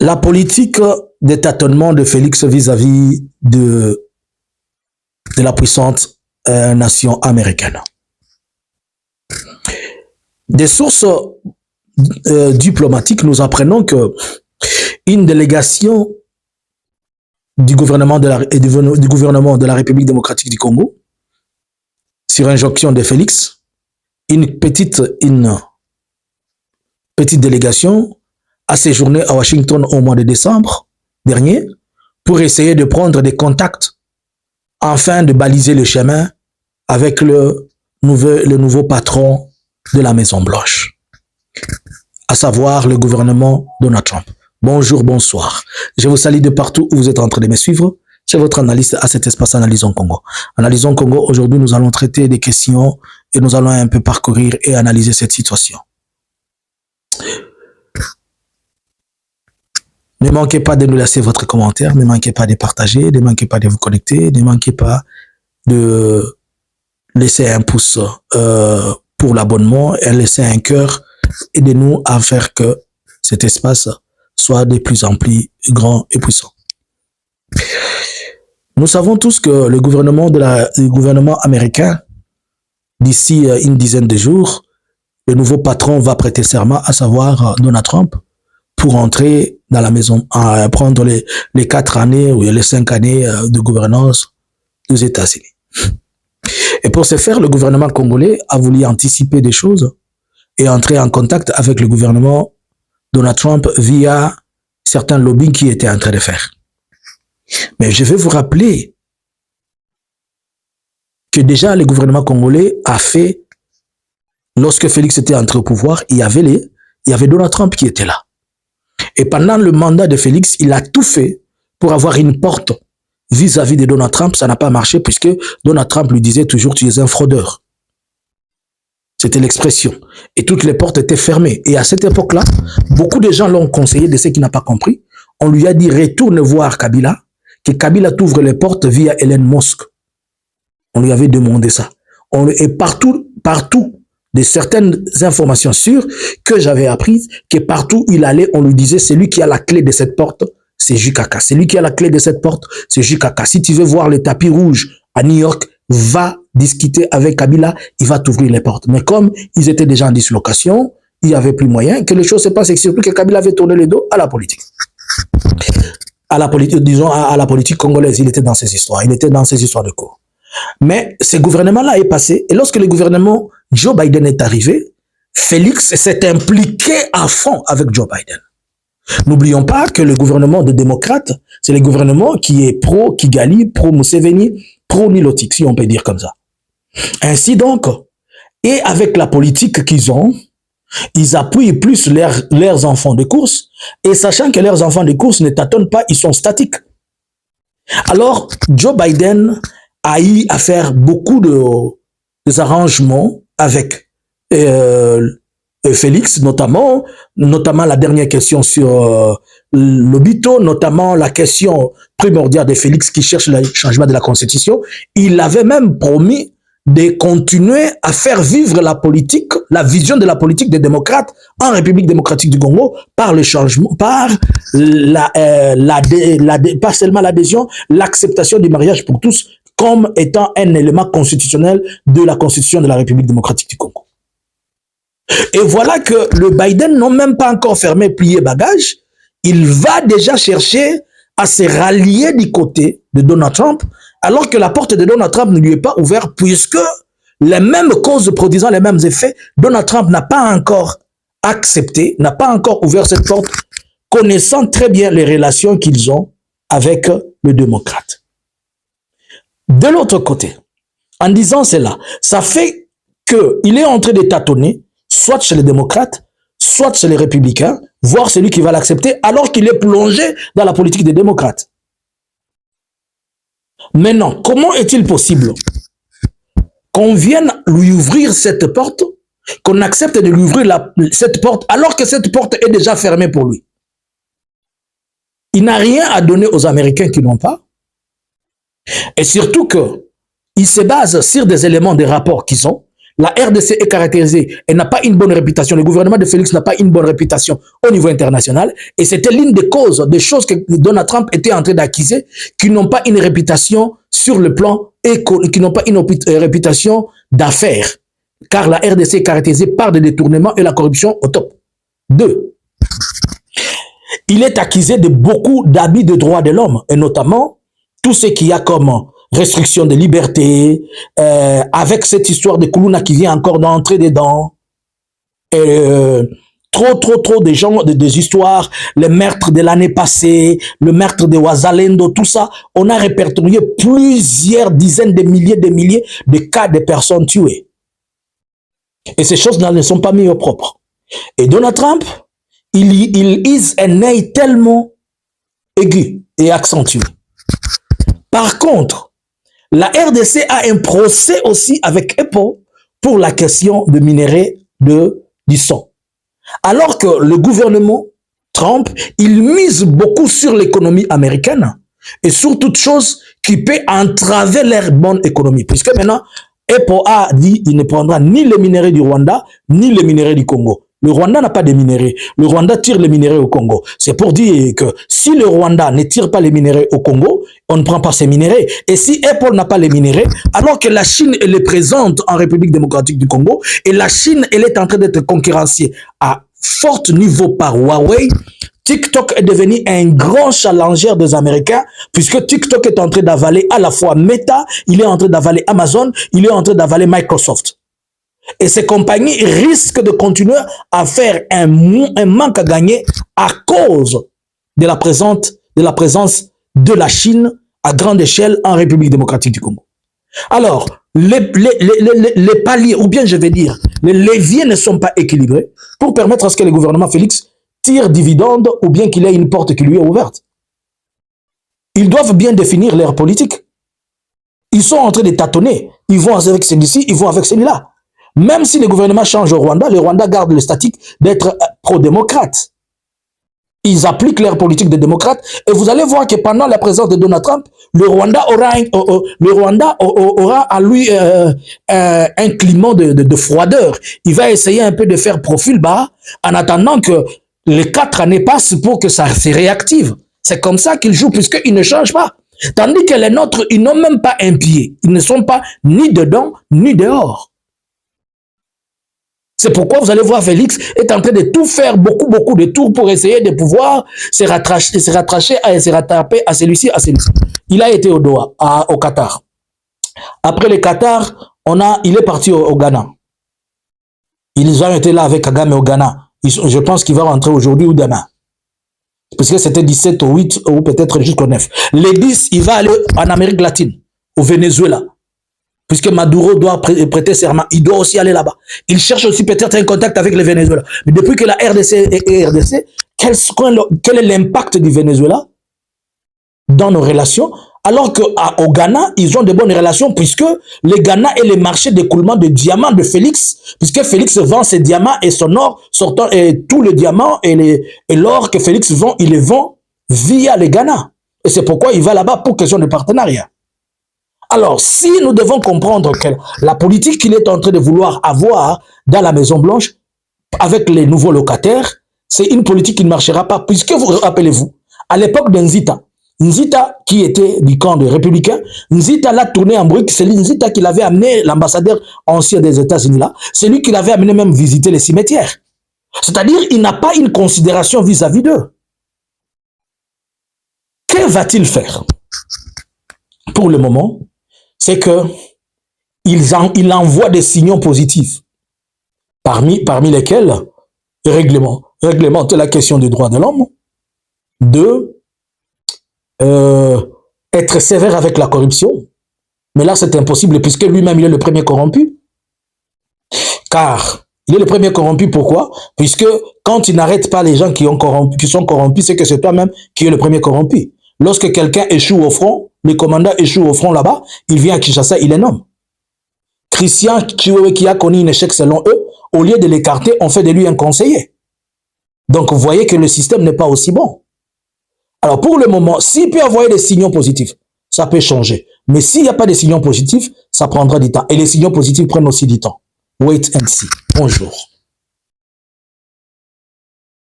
La politique des tâtonnements de Félix vis-à-vis de la puissante nation américaine. Des sources diplomatiques nous apprenons que une délégation du gouvernement de la République démocratique du Congo, sur injonction de Félix, une petite délégation a séjourné à Washington au mois de décembre dernier pour essayer de prendre des contacts afin de baliser le chemin avec le nouveau patron de la Maison-Blanche, à savoir le gouvernement Donald Trump. Bonjour, bonsoir. Je vous salue de partout où vous êtes en train de me suivre. C'est votre analyste à cet espace Analysons Congo. Analysons Congo, aujourd'hui nous allons traiter des questions et nous allons un peu parcourir et analyser cette situation. Ne manquez pas de nous laisser votre commentaire, ne manquez pas de partager, ne manquez pas de vous connecter, ne manquez pas de laisser un pouce pour l'abonnement et laisser un cœur. Aidez-nous à faire que cet espace soit de plus en plus grand et puissant. Nous savons tous que le gouvernement américain, d'ici une dizaine de jours, le nouveau patron va prêter serment, à savoir Donald Trump, pour entrer dans la maison, à prendre les 4 années ou les 5 années de gouvernance des États-Unis. Et pour ce faire, le gouvernement congolais a voulu anticiper des choses et entrer en contact avec le gouvernement Donald Trump via certains lobbying qui étaient en train de faire. Mais je vais vous rappeler que déjà le gouvernement congolais a fait, lorsque Félix était entré au pouvoir, il y avait Donald Trump qui était là. Et pendant le mandat de Félix, il a tout fait pour avoir une porte vis-à-vis de Donald Trump. Ça n'a pas marché puisque Donald Trump lui disait toujours « tu es un fraudeur ». C'était l'expression. Et toutes les portes étaient fermées. Et à cette époque-là, beaucoup de gens l'ont conseillé, de ceux qui n'ont pas compris. On lui a dit « retourne voir Kabila », que Kabila t'ouvre les portes via Elon Musk. On lui avait demandé ça. Et partout, de certaines informations sûres que j'avais apprises, que partout où il allait, on lui disait, c'est lui qui a la clé de cette porte, c'est Jukaka. C'est lui qui a la clé de cette porte, c'est Jukaka. Si tu veux voir le tapis rouge à New York, va discuter avec Kabila, il va t'ouvrir les portes. Mais comme ils étaient déjà en dislocation, il n'y avait plus moyen, que les choses se passent, et surtout que Kabila avait tourné le dos à la politique. Disons, à la politique congolaise, il était dans ces histoires. Il était dans ces histoires de cours. Mais ce gouvernement-là est passé, et lorsque le gouvernement Joe Biden est arrivé, Félix s'est impliqué à fond avec Joe Biden. N'oublions pas que le gouvernement des démocrates, c'est le gouvernement qui est pro-Kigali, pro-Museveni, pro-Nilotic, si on peut dire comme ça. Ainsi donc, et avec la politique qu'ils ont, ils appuient plus leurs enfants de course, et sachant que leurs enfants de course ne tâtonnent pas, ils sont statiques. Alors, Joe Biden a eu à faire beaucoup de arrangements avec Félix, notamment la dernière question sur l'Obito, notamment la question primordiale de Félix qui cherche le changement de la Constitution. Il avait même promis de continuer à faire vivre la politique, la vision de la politique des démocrates en République démocratique du Congo par le changement, par pas seulement l'adhésion, l'acceptation du mariage pour tous comme étant un élément constitutionnel de la Constitution de la République démocratique du Congo. Et voilà que le Biden n'a même pas encore fermé, plié bagage. Il va déjà chercher à se rallier du côté de Donald Trump, alors que la porte de Donald Trump ne lui est pas ouverte, puisque les mêmes causes produisant les mêmes effets, Donald Trump n'a pas encore accepté, n'a pas encore ouvert cette porte, connaissant très bien les relations qu'ils ont avec le démocrate. De l'autre côté, en disant cela, ça fait qu'il est en train de tâtonner, soit chez les démocrates, soit chez les républicains, voire celui qui va l'accepter, alors qu'il est plongé dans la politique des démocrates. Maintenant, comment est-il possible qu'on vienne lui ouvrir cette porte, qu'on accepte de lui ouvrir cette porte, alors que cette porte est déjà fermée pour lui? Il n'a rien à donner aux Américains qui n'ont pas. Et surtout qu'il se base sur des éléments des rapports qu'ils ont. la RDC est caractérisée, elle n'a pas une bonne réputation, le gouvernement de Félix n'a pas une bonne réputation au niveau international, et c'était l'une des causes, des choses que Donald Trump était en train d'accuser, qui n'ont pas une réputation sur le plan qui n'ont pas une réputation d'affaires, car la RDC est caractérisée par des détournements et la corruption au top. 2. Il est accusé de beaucoup d'abus de droits de l'homme, et notamment tout ce qu'il y a comme restriction de liberté, avec cette histoire de Koulouna qui vient encore d'entrer dedans, trop de gens, des histoires, le meurtre de l'année passée, le meurtre de Ouazalendo, tout ça, on a répertorié plusieurs dizaines de milliers de cas de personnes tuées. Et ces choses-là ne sont pas mises au propre. Et Donald Trump, il use un œil tellement aigu et accentué. Par contre, la RDC a un procès aussi avec Apple pour la question de minerai du sang. Alors que le gouvernement Trump, il mise beaucoup sur l'économie américaine et sur toute chose qui peut entraver leur bonne économie. Puisque maintenant, Apple a dit qu'il ne prendra ni les minéraux du Rwanda, ni les minéraux du Congo. Le Rwanda n'a pas de minéraux. Le Rwanda tire les minéraux au Congo. C'est pour dire que si le Rwanda ne tire pas les minéraux au Congo, on ne prend pas ces minéraux. Et si Apple n'a pas les minéraux, alors que la Chine, elle est présente en République démocratique du Congo, et la Chine, elle est en train d'être concurrencée à fort niveau par Huawei, TikTok est devenu un grand challenger des Américains, puisque TikTok est en train d'avaler à la fois Meta, il est en train d'avaler Amazon, il est en train d'avaler Microsoft. Et ces compagnies risquent de continuer à faire un manque à gagner à cause de la présence de la Chine à grande échelle en République démocratique du Congo. Alors, les paliers, ou bien je vais dire, les leviers ne sont pas équilibrés pour permettre à ce que le gouvernement Félix tire dividende ou bien qu'il ait une porte qui lui est ouverte. Ils doivent bien définir leur politique. Ils sont en train de tâtonner. Ils vont avec celui-ci, ils vont avec celui-là. Même si le gouvernement change au Rwanda, le Rwanda garde le statut d'être pro-démocrate. Ils appliquent leur politique de démocrate et vous allez voir que pendant la présence de Donald Trump, le Rwanda aura à lui un climat de froideur. Il va essayer un peu de faire profil bas en attendant que les 4 années passent pour que ça se réactive. C'est comme ça qu'ils jouent puisqu'ils ne changent pas. Tandis que les nôtres, ils n'ont même pas un pied. Ils ne sont pas ni dedans ni dehors. C'est pourquoi vous allez voir Félix est en train de tout faire, beaucoup de tours pour essayer de pouvoir se rattraper à celui-ci, à celui-ci. Il a été au Doha, au Qatar. Après le Qatar, il est parti au Ghana. Ils ont été là avec Kagame au Ghana. Je pense qu'il va rentrer aujourd'hui ou demain. Parce que c'était 17 au 8 ou peut-être jusqu'au 9. Les 10, il va aller en Amérique latine, au Venezuela. Puisque Maduro doit prêter serment, il doit aussi aller là-bas. Il cherche aussi peut-être un contact avec le Venezuela. Mais depuis que la RDC est RDC, quel est l'impact du Venezuela dans nos relations? Alors qu'au Ghana, ils ont de bonnes relations puisque le Ghana est le marché d'écoulement de diamants de Félix, puisque Félix vend ses diamants et son or, sortant, et tous les diamants et l'or que Félix vend, il les vend via le Ghana. Et c'est pourquoi il va là-bas pour question de partenariat. Alors, si nous devons comprendre que la politique qu'il est en train de vouloir avoir dans la Maison Blanche, avec les nouveaux locataires, c'est une politique qui ne marchera pas, puisque vous rappelez-vous, à l'époque de Nzita, qui était du camp des Républicains, Nzita l'a tourné en brique, c'est Nzita qui l'avait amené, l'ambassadeur ancien des États-Unis là, c'est lui qui l'avait amené même visiter les cimetières. C'est-à-dire, il n'a pas une considération vis-à-vis d'eux. Que va-t-il faire? Pour le moment, c'est que il envoie des signaux positifs, parmi lesquels réglementer la question des droits de l'homme, 2, être sévère avec la corruption, mais là c'est impossible puisque lui-même il est le premier corrompu, car il est le premier corrompu, pourquoi? Puisque quand il n'arrête pas les gens qui sont corrompus, c'est que c'est toi-même qui es le premier corrompu. Lorsque quelqu'un échoue au front, le commandant échoue au front là-bas, il vient à Kinshasa, il est nomme. Christian Chiwewe qui a connu un échec selon eux, au lieu de l'écarter, on fait de lui un conseiller. Donc vous voyez que le système n'est pas aussi bon. Alors pour le moment, s'il peut envoyer des signaux positifs, ça peut changer. Mais s'il n'y a pas de signaux positifs, ça prendra du temps. Et les signaux positifs prennent aussi du temps. Wait and see. Bonjour.